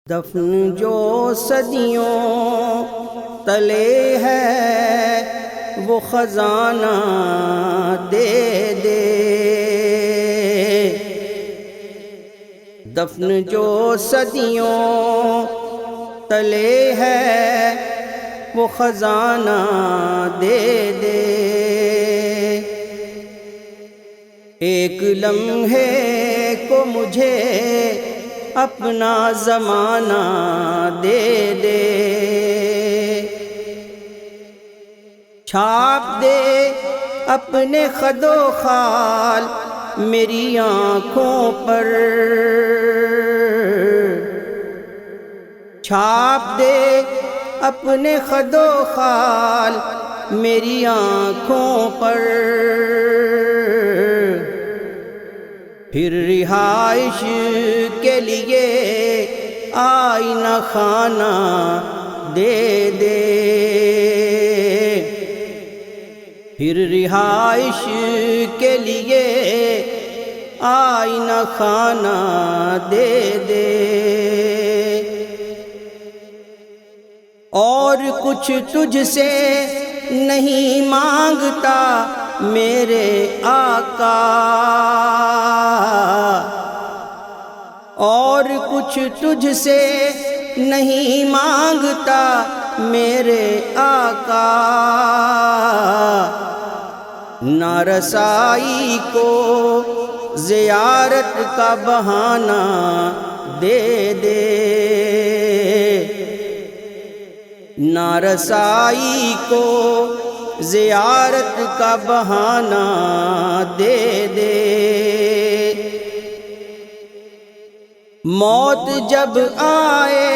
دفن جو صدیوں تلے ہے وہ خزانہ دے دے، دفن جو صدیوں تلے ہے وہ خزانہ دے دے، ایک لمحے کو مجھے اپنا زمانہ دے دے، چھاپ دے اپنے خد و خال میری آنکھوں پر، چھاپ دے اپنے خد و خال میری آنکھوں پر، پھر رہائش کے لیے آئینہ خانہ دے دے، پھر رہائش کے لیے آئینہ خانہ دے دے، اور کچھ تجھ سے نہیں مانگتا میرے آقا، اور کچھ تجھ سے نہیں مانگتا میرے آقا، نہ رسائی کو زیارت کا بہانہ دے دے، نہ رسائی کو زیارت کا بہانہ دے دے، موت جب آئے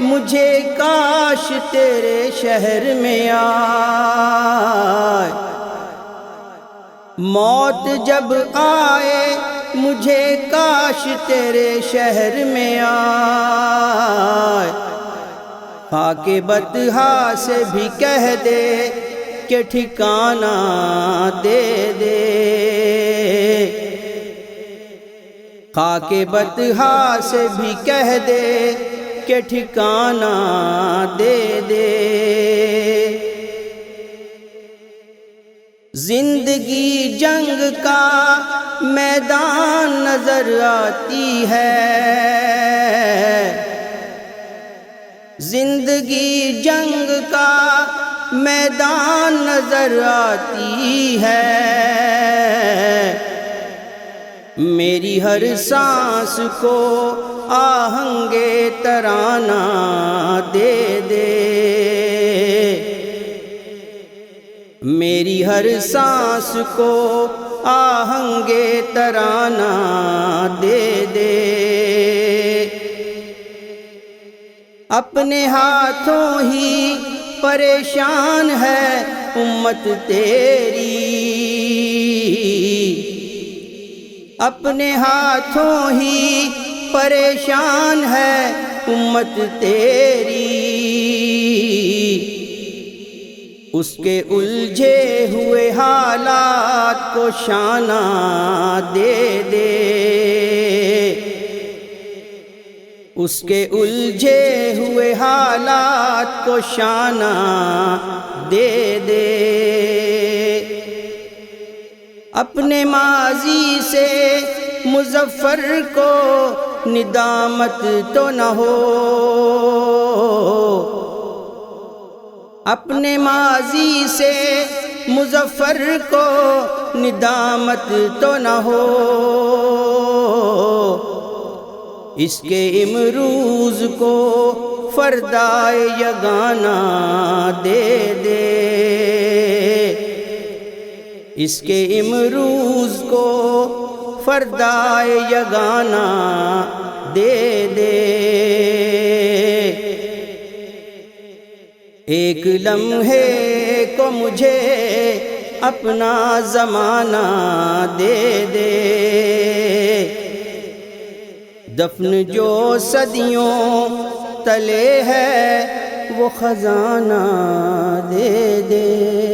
مجھے کاش تیرے شہر میں آئے، موت جب آئے مجھے کاش تیرے شہر میں آئے، خاک بطحا سے بھی کہہ دے کہ ٹھکانہ دے دے، خاک بطحا سے بھی کہہ دے کہ ٹھکانہ دے دے، زندگی جنگ کا میدان نظر آتی ہے، زندگی جنگ کا میدان نظر آتی ہے، میری ہر سانس کو آہنگ ترانہ دے دے، میری ہر سانس کو آہنگ ترانہ دے دے، اپنے ہاتھوں ہی پریشان ہے امت تیری، اپنے ہاتھوں ہی پریشان ہے امت تیری، اس کے الجھے ہوئے حالات کو شانہ دے دے، اس کے الجھے ہوئے حالات کو شانہ دے دے، اپنے ماضی سے مظفر کو ندامت تو نہ ہو، اپنے ماضی سے مظفر کو ندامت تو نہ ہو، اس کے امروز کو فردائے یگانہ دے دے، اس کے امروز کو فردائے یگانہ دے دے، ایک لمحے کو مجھے اپنا زمانہ دے دے، دفن جو صدیوں تلے ہے وہ خزانہ دے دے۔